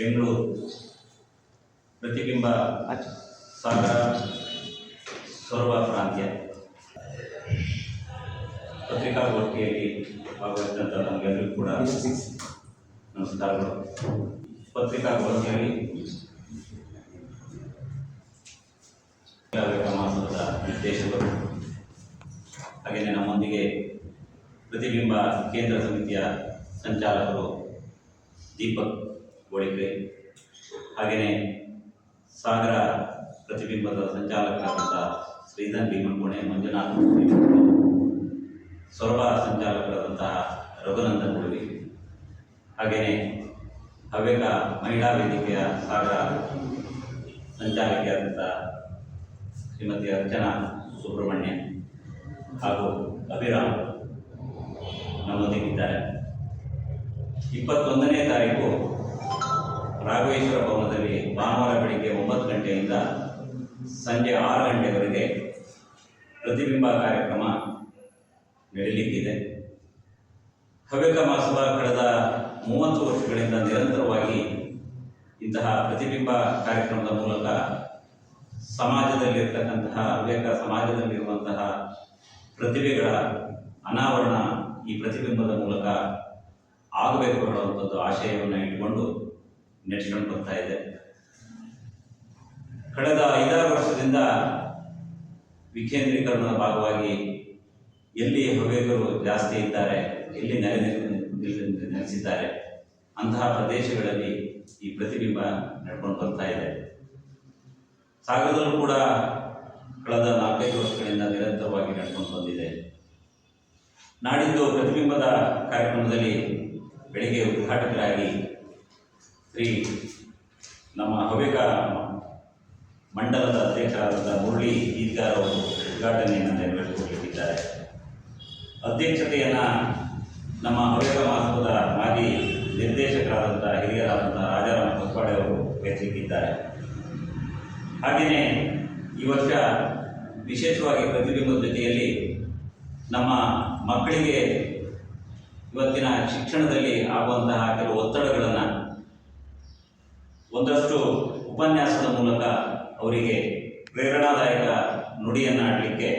ಬೆಂಗಳೂರು ಪ್ರತಿಬಿಂಬ ಸಾಗರ ಸೊರಬ ಪ್ರಾಂತ್ಯ ಪತ್ರಿಕಾಗೋಷ್ಠಿಯಲ್ಲಿ ಭಾಗವಹಿಸಿದಂಥ ನಮಗೆಲ್ಲರಿಗೂ ಕೂಡ ನಮಸ್ಕಾರಗಳು. ಪತ್ರಿಕಾಗೋಷ್ಠಿಯಲ್ಲಿ ಮಾಸದ ನಿರ್ದೇಶಕರು ಹಾಗೆಯೇ ನಮ್ಮೊಂದಿಗೆ ಪ್ರತಿಬಿಂಬ ಕೇಂದ್ರ ಸಮಿತಿಯ ಸಂಚಾಲಕರು ದೀಪಕ್ ಗೋಳಿಕೆ, ಹಾಗೆಯೇ ಸಾಗರ ಪ್ರತಿಬಿಂಬದ ಸಂಚಾಲಕರಾದಂಥ ಶ್ರೀಧನ್ ಭೀಮಕೋಣೆ, ಮಂಜುನಾಥ್, ಸೊರಬ ಸಂಚಾಲಕರಾದಂತಹ ರಘುನಂದನ್ ಉಡುವಿ, ಹಾಗೆಯೇ ಹವ್ಯಕ ಮಹಿಳಾ ವೇದಿಕೆಯ ಸಾಗರ ಸಂಚಾಲಕಿಯಾದಂಥ ಶ್ರೀಮತಿ ಅರ್ಚನಾ ಸುಬ್ರಹ್ಮಣ್ಯ ಹಾಗೂ ಅಭಿರಾಮ್ ನಮ್ಮೊಂದಿಗಿದ್ದಾರೆ. 21ನೇ ತಾರೀಕು ರಾಘವೇಶ್ವರ ಭವನದಲ್ಲಿ ಭಾನುವಾರ ಬೆಳಿಗ್ಗೆ 9 ಗಂಟೆಯಿಂದ ಸಂಜೆ 6 ಗಂಟೆವರೆಗೆ ಪ್ರತಿಬಿಂಬ ಕಾರ್ಯಕ್ರಮ ನಡೆಯಲಿಕ್ಕಿದೆ. ಹವ್ಯಕ ಮಹೋತ್ಸವ ಕಳೆದ 30 ವರ್ಷಗಳಿಂದ ನಿರಂತರವಾಗಿ ಇಂತಹ ಪ್ರತಿಬಿಂಬ ಕಾರ್ಯಕ್ರಮದ ಮೂಲಕ ಸಮಾಜದಲ್ಲಿರ್ತಕ್ಕಂತಹ ಹವ್ಯಕ ಸಮಾಜದಲ್ಲಿರುವಂತಹ ಪ್ರತಿಭೆಗಳ ಅನಾವರಣ ಈ ಪ್ರತಿಬಿಂಬದ ಮೂಲಕ ಆಗಬೇಕು ಹೇಳುವಂಥದ್ದು ಆಶಯವನ್ನು ಇಟ್ಟುಕೊಂಡು ನಡೆಸ್ಕೊಂಡು ಬರ್ತಾ ಇದೆ. ಕಳೆದ 5-6 ವರ್ಷದಿಂದ ವಿಕೇಂದ್ರೀಕರಣದ ಭಾಗವಾಗಿ ಎಲ್ಲಿ ಹವ್ಯಕರು ಜಾಸ್ತಿ ಇದ್ದಾರೆ, ಎಲ್ಲಿ ನೆಲೆಸಿದ್ದಾರೆ ಅಂತಹ ಪ್ರದೇಶಗಳಲ್ಲಿ ಈ ಪ್ರತಿಬಿಂಬ ನಡ್ಕೊಂಡು ಬರ್ತಾ ಇದೆ. ಸಾಗರದಲ್ಲೂ ಕೂಡ ಕಳೆದ 4-5 ವರ್ಷಗಳಿಂದ ನಿರಂತರವಾಗಿ ನಡ್ಕೊಂಡು ಬಂದಿದೆ. ನಾಡಿದ್ದು ಪ್ರತಿಬಿಂಬದ ಕಾರ್ಯಕ್ರಮದಲ್ಲಿ ಬೆಳಿಗ್ಗೆ ಉದ್ಘಾಟಕರಾಗಿ ನಮ್ಮ ಹವ್ಯಕ ಮಂಡಲದ ಅಧ್ಯಕ್ಷರಾದಂಥ ಮುರಳಿ ಈದ್ಗಾರ್ ಅವರು ಉದ್ಘಾಟನೆಯನ್ನು ನೆರವೇರಿಸಿಕೊಡಲಿದ್ದಾರೆ. ಅಧ್ಯಕ್ಷತೆಯನ್ನು ನಮ್ಮ ಹವ್ಯಕ ಮಹೋತ್ಸವದ ಮಾಜಿ ನಿರ್ದೇಶಕರಾದಂಥ ಹಿರಿಯರಾದಂಥ ರಾಜಾರಾಮ ಹೊಸಪಾಡೆ ಅವರು ವಹಿಸಲಿದ್ದಾರೆ. ಹಾಗೆಯೇ ಈ ವರ್ಷ ವಿಶೇಷವಾಗಿ ಪ್ರತಿಬಿಂಬದ ಜೊತೆಯಲ್ಲಿ ನಮ್ಮ ಮಕ್ಕಳಿಗೆ ಇವತ್ತಿನ ಶಿಕ್ಷಣದಲ್ಲಿ ಆಗುವಂತಹ ಕೆಲವು ಒತ್ತಡಗಳನ್ನು ಒಂದಷ್ಟು ಉಪನ್ಯಾಸದ ಮೂಲಕ ಅವರಿಗೆ ಪ್ರೇರಣಾದಾಯಕ ನುಡಿಯನ್ನು ಆಡಲಿಕ್ಕೆ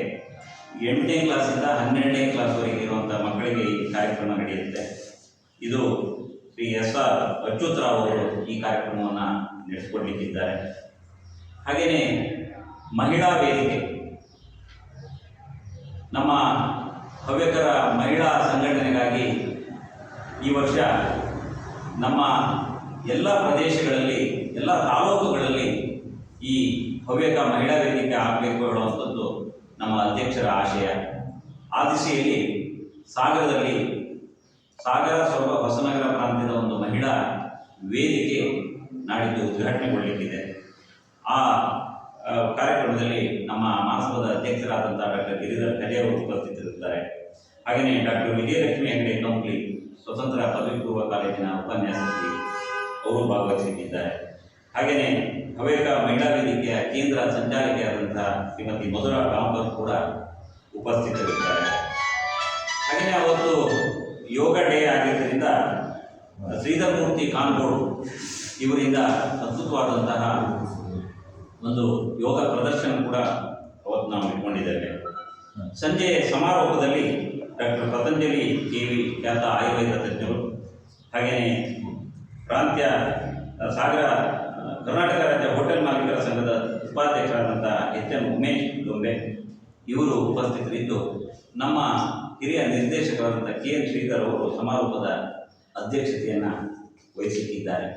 8ನೇ ಕ್ಲಾಸಿಂದ 12ನೇ ಕ್ಲಾಸ್ವರೆಗೆ ಇರುವಂಥ ಮಕ್ಕಳಿಗೆ ಈ ಕಾರ್ಯಕ್ರಮ ನಡೆಯುತ್ತೆ. ಇದು ಶ್ರೀ S.R. ಅಚ್ಯುತರಾವ್ ಅವರು ಈ ಕಾರ್ಯಕ್ರಮವನ್ನು ನಡೆಸಿಕೊಡಲಿಕ್ಕಿದ್ದಾರೆ. ಹಾಗೆಯೇ ಮಹಿಳಾ ವೇದಿಕೆ, ನಮ್ಮ ಹವ್ಯಕರ ಮಹಿಳಾ ಸಂಘಟನೆಗಾಗಿ ಈ ವರ್ಷ ನಮ್ಮ ಎಲ್ಲ ಪ್ರದೇಶಗಳಲ್ಲಿ, ಎಲ್ಲ ತಾಲೂಕುಗಳಲ್ಲಿ ಈ ಹವ್ಯಕ ಮಹಿಳಾ ವೇದಿಕೆ ಆಗಬೇಕು ಹೇಳುವಂಥದ್ದು ನಮ್ಮ ಅಧ್ಯಕ್ಷರ ಆಶಯ. ಆ ದಿಸೆಯಲ್ಲಿ ಸಾಗರದಲ್ಲಿ ಸಾಗರ ಸೊರಬ ಹೊಸನಗರ ಪ್ರಾಂತ್ಯದ ಒಂದು ಮಹಿಳಾ ವೇದಿಕೆ ನಾಡಿದ್ದು ಉದ್ಘಾಟನೆಗೊಳ್ಳಲಿಕ್ಕಿದೆ. ಆ ಕಾರ್ಯಕ್ರಮದಲ್ಲಿ ನಮ್ಮ ಮಹೋತ್ಸವದ ಅಧ್ಯಕ್ಷರಾದಂಥ ಡಾಕ್ಟರ್ ಗಿರಿಧರ್ ಖಲೆ ಅವರು ಉಪಸ್ಥಿತರಿರುತ್ತಾರೆ. ಹಾಗೆಯೇ ಡಾಕ್ಟರ್ ವಿಜಯಲಕ್ಷ್ಮಿ ಹೆಗಡೆ ಕಂಪ್ಲಿ ಸ್ವತಂತ್ರ ಪದವಿ ಪೂರ್ವ ಕಾಲೇಜಿನ ಉಪನ್ಯಾಸಕಿ ಅವರು ಭಾಗವಹಿಸಲಿದ್ದಾರೆ. ಹಾಗೆಯೇ ಹವ್ಯಕ ಮಹಿಳಾ ವೇದಿಕೆಯ ಕೇಂದ್ರ ಸಂಚಾಲಕಿಯಾದಂಥ ಶ್ರೀಮತಿ ಮಧುರಾ ಗಾಂಬರ್ ಕೂಡ ಉಪಸ್ಥಿತರಿದ್ದಾರೆ. ಹಾಗೆಯೇ ಅವತ್ತು ಯೋಗ ಡೇ ಆಗಿದ್ದರಿಂದ ಶ್ರೀಧರ್ ಮೂರ್ತಿ ಕಾನ್ಗೋಡು ಇವರಿಂದ ಅದ್ಭುತವಾದಂತಹ ಒಂದು ಯೋಗ ಪ್ರದರ್ಶನ ಕೂಡ ಅವತ್ತು ನಾವು ಇಟ್ಕೊಂಡಿದ್ದೇವೆ. ಸಂಜೆ ಸಮಾರೋಪದಲ್ಲಿ ಡಾಕ್ಟರ್ ಪತಂಜಲಿ KV ಖ್ಯಾತ ಆಯುರ್ವೇದ ತಜ್ಞರು, ಹಾಗೆಯೇ ಪ್ರಾಂತ್ಯ ಸಾಗರ ಕರ್ನಾಟಕ ರಾಜ್ಯ ಹೋಟೆಲ್ ಮಾಲೀಕರ ಸಂಘದ ಉಪಾಧ್ಯಕ್ಷರಾದಂಥ HM ಉಮೇಶ್ ದೊಂಬೆ ಇವರು ಉಪಸ್ಥಿತರಿದ್ದು, ನಮ್ಮ ಹಿರಿಯ ನಿರ್ದೇಶಕರಾದಂಥ KN ಶ್ರೀಧರ್ ಅವರು ಸಮಾರೋಪದ ಅಧ್ಯಕ್ಷತೆಯನ್ನು ವಹಿಸಲಿದ್ದಾರೆ.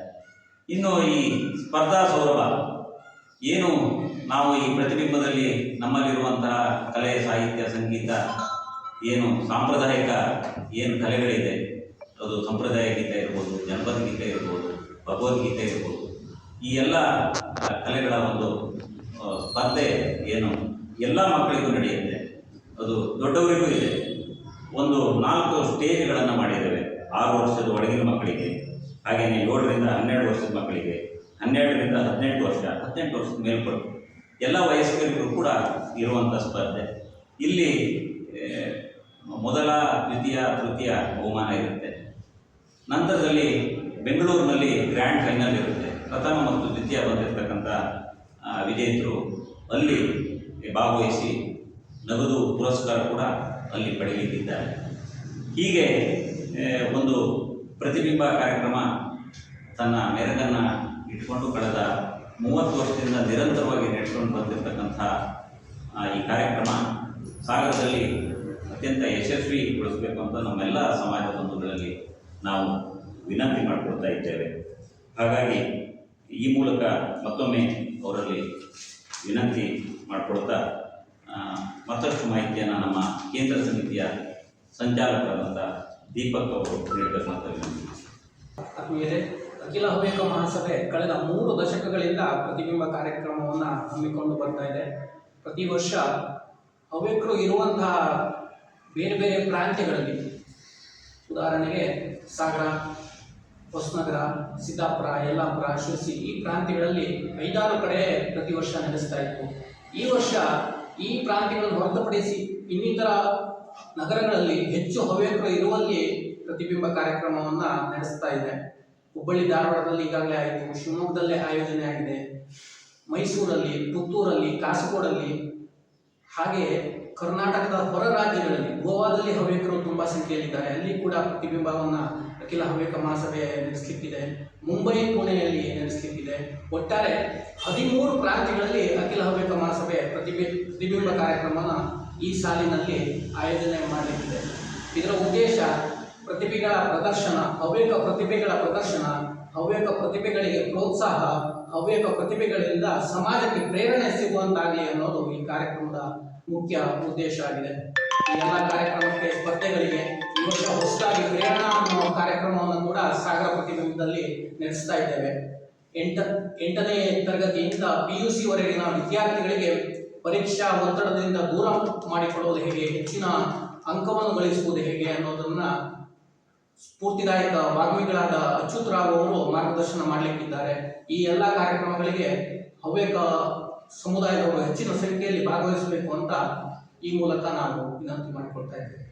ಇನ್ನು ಈ ಸ್ಪರ್ಧಾ ಸೌರಭ ಏನು, ನಾವು ಈ ಪ್ರತಿಬಿಂಬದಲ್ಲಿ ನಮ್ಮಲ್ಲಿರುವಂತಹ ಕಲೆ, ಸಾಹಿತ್ಯ, ಸಂಗೀತ, ಏನು ಸಾಂಪ್ರದಾಯಿಕ ಏನು ಕಲೆಗಳಿದೆ, ಅದು ಸಂಪ್ರದಾಯ ಗೀತೆ ಇರ್ಬೋದು, ಜನಪದ ಗೀತೆ ಇರ್ಬೋದು, ಭಗವದ್ಗೀತೆ ಇರ್ಬೋದು, ಈ ಎಲ್ಲ ಕಲೆಗಳ ಒಂದು ಸ್ಪರ್ಧೆ ಏನು ಎಲ್ಲ ಮಕ್ಕಳಿಗೂ ನಡೆಯುತ್ತೆ. ಅದು ದೊಡ್ಡವರಿಗೂ ಇದೆ. ಒಂದು 4 ಸ್ಟೇಜ್ಗಳನ್ನು ಮಾಡಿದ್ದೇವೆ. 6 ವರ್ಷದ ಒಳಗಿನ ಮಕ್ಕಳಿಗೆ, ಹಾಗೆಯೇ 7ರಿಂದ 12 ವರ್ಷದ ಮಕ್ಕಳಿಗೆ, 12ರಿಂದ 18 ವರ್ಷ, 18 ವರ್ಷದ ಮೇಲ್ಪಟ್ಟು ಎಲ್ಲ ವಯಸ್ಕರಿಗೂ ಕೂಡ ಇರುವಂಥ ಸ್ಪರ್ಧೆ. ಇಲ್ಲಿ ಮೊದಲ, ದ್ವಿತೀಯ, ತೃತೀಯ ಬಹುಮಾನ ಇರುತ್ತೆ. ನಂತರದಲ್ಲಿ ಬೆಂಗಳೂರಿನಲ್ಲಿ ಗ್ರ್ಯಾಂಡ್ ಫೈನಲ್ ಇರುತ್ತೆ. ಪ್ರಥಮ ಮತ್ತು ದ್ವಿತೀಯ ಬಂದಿರತಕ್ಕಂಥ ವಿಜೇತರು ಅಲ್ಲಿ ಭಾಗವಹಿಸಿ ನಗದು ಪುರಸ್ಕಾರ ಕೂಡ ಅಲ್ಲಿ ಪಡೆಯಲಿದ್ದಾರೆ. ಹೀಗೆ ಒಂದು ಪ್ರತಿಬಿಂಬ ಕಾರ್ಯಕ್ರಮ ತನ್ನ ಮೆರಗನ್ನು ಇಟ್ಕೊಂಡು ಕಳೆದ 30 ವರ್ಷದಿಂದ ನಿರಂತರವಾಗಿ ನಡೆಸ್ಕೊಂಡು ಬಂದಿರತಕ್ಕಂಥ ಈ ಕಾರ್ಯಕ್ರಮ ಸಾಗರದಲ್ಲಿ ಅತ್ಯಂತ ಯಶಸ್ವಿಗೊಳಿಸಬೇಕು ಅಂತ ನಮ್ಮೆಲ್ಲ ಸಮಾಜ ಬಂಧುಗಳಲ್ಲಿ ನಾವು ವಿನಂತಿ ಮಾಡಿಕೊಡ್ತಾ ಇದ್ದೇವೆ. ಹಾಗಾಗಿ ಈ ಮೂಲಕ ಮತ್ತೊಮ್ಮೆ ಅವರಲ್ಲಿ ವಿನಂತಿ ಮಾಡಿಕೊಡ್ತಾ ಮತ್ತಷ್ಟು ಮಾಹಿತಿಯನ್ನು ನಮ್ಮ ಕೇಂದ್ರ ಸಮಿತಿಯ ಸಂಚಾಲಕರಾದಂಥ ದೀಪಕ್ ಅವರು ನೀಡಬೇಕಂತ ವಿನಂತಿ. ಆತ್ಮೀಯರೇ, ಅಖಿಲ ಹವ್ಯಕ ಮಹಾಸಭೆ ಕಳೆದ 3 ದಶಕಗಳಿಂದ ಪ್ರತಿಬಿಂಬ ಕಾರ್ಯಕ್ರಮವನ್ನು ಹಮ್ಮಿಕೊಂಡು ಬರ್ತಾ ಇದೆ. ಪ್ರತಿ ವರ್ಷ ಹವ್ಯಕರು ಇರುವಂತಹ ಬೇರೆ ಬೇರೆ ಪ್ರಾಂತ್ಯಗಳಲ್ಲಿ, ಉದಾಹರಣೆಗೆ ಸಾಗರ, ಹೊಸನಗರ, ಸಿದ್ದಾಪುರ, ಯಲ್ಲಾಪುರ, ಶಿರಸಿ ಈ ಪ್ರಾಂತ್ಯಗಳಲ್ಲಿ 5-6 ಕಡೆ ಪ್ರತಿ ವರ್ಷ ನಡೆಸ್ತಾ ಇತ್ತು. ಈ ವರ್ಷ ಈ ಪ್ರಾಂತ್ಯಗಳನ್ನು ಹೊರತುಪಡಿಸಿ ಇನ್ನಿತರ ನಗರಗಳಲ್ಲಿ ಹೆಚ್ಚು ಹವ್ಯಕರು ಇರುವಲ್ಲಿ ಪ್ರತಿಬಿಂಬ ಕಾರ್ಯಕ್ರಮವನ್ನು ನಡೆಸ್ತಾ ಇದೆ. ಹುಬ್ಬಳ್ಳಿ ಧಾರವಾಡದಲ್ಲಿ ಈಗಾಗಲೇ ಆಯಿತು, ಶಿವಮೊಗ್ಗದಲ್ಲೇ ಆಯೋಜನೆ ಆಗಿದೆ, ಮೈಸೂರಲ್ಲಿ, ಪುತ್ತೂರಲ್ಲಿ, ಕಾಸರಗೋಡಲ್ಲಿ, ಹಾಗೆ ಕರ್ನಾಟಕದ ಹೊರ ರಾಜ್ಯಗಳಲ್ಲಿ ಗೋವಾದಲ್ಲಿ ಹವ್ಯಕರು ತುಂಬ ಸಂಖ್ಯೆಯಲ್ಲಿದ್ದಾರೆ, ಅಲ್ಲಿ ಕೂಡ ಪ್ರತಿಬಿಂಬವನ್ನು ಅಖಿಲ ಹವ್ಯಕ ಮಹಾಸಭೆ ನಡೆಸಲಿಕ್ಕಿದೆ. ಮುಂಬೈ, ಪುಣೆಯಲ್ಲಿ ನಡೆಸಲಿಕ್ಕಿದೆ. ಒಟ್ಟಾರೆ 13 ಪ್ರಾಂತ್ಯಗಳಲ್ಲಿ ಅಖಿಲ ಹವ್ಯಕ ಮಹಾಸಭೆ ಪ್ರತಿಬಿಂಬ ಕಾರ್ಯಕ್ರಮವನ್ನು ಈ ಸಾಲಿನಲ್ಲಿ ಆಯೋಜನೆ ಮಾಡಲಿಕ್ಕಿದೆ. ಇದರ ಉದ್ದೇಶ ಪ್ರತಿಭೆಗಳ ಪ್ರದರ್ಶನ, ಹವ್ಯಕ ಪ್ರತಿಭೆಗಳ ಪ್ರದರ್ಶನ, ಹವ್ಯಕ ಪ್ರತಿಭೆಗಳಿಗೆ ಪ್ರೋತ್ಸಾಹ, ಹವ್ಯಕ ಪ್ರತಿಭೆಗಳಿಂದ ಸಮಾಜಕ್ಕೆ ಪ್ರೇರಣೆ ಸಿಗುವಂತಾಗಲಿ ಅನ್ನೋದು ಈ ಕಾರ್ಯಕ್ರಮದ ಮುಖ್ಯ ಉದ್ದೇಶ ಆಗಿದೆ. ಈ ಎಲ್ಲ ಕಾರ್ಯಕ್ರಮಕ್ಕೆ ಸ್ಪರ್ಧೆಗಳಿಗೆ ಈ ವರ್ಷ ಹೊಸದಾಗಿ ಪ್ರೇರಣಾ ಅನ್ನೋ ಕಾರ್ಯಕ್ರಮವನ್ನು ಕೂಡ ಸಾಗರ ಪ್ರತಿಬಿಂಬದಲ್ಲಿ ನಡೆಸ್ತಾ ಇದ್ದೇವೆ. 8ನೇ ತರಗತಿಯಿಂದ PUC ವರೆಗಿನ ವಿದ್ಯಾರ್ಥಿಗಳಿಗೆ ಪರೀಕ್ಷಾ ಒತ್ತಡದಿಂದ ದೂರ ಮಾಡಿಕೊಳ್ಳುವುದು ಹೇಗೆ, ಹೆಚ್ಚಿನ ಅಂಕವನ್ನು ಗಳಿಸುವುದು ಹೇಗೆ ಅನ್ನೋದನ್ನು ಸ್ಫೂರ್ತಿದಾಯಕ ವಾಗ್ಮಿಗಳಾದ ಅಚ್ಯುತರಾವ್ ಅವರು ಮಾರ್ಗದರ್ಶನ ಮಾಡಲಿಕ್ಕಿದ್ದಾರೆ. ಈ ಎಲ್ಲ ಕಾರ್ಯಕ್ರಮಗಳಿಗೆ ಹವ್ಯಕ ಸಮುದಾಯದವರು ಹೆಚ್ಚಿನ ಸಂಖ್ಯೆಯಲ್ಲಿ ಭಾಗವಹಿಸಬೇಕು ಅಂತ ಈ ಮೂಲಕ ನಾವು ವಿನಂತಿ ಮಾಡಿಕೊಳ್ತಾ ಇದ್ದೇವೆ.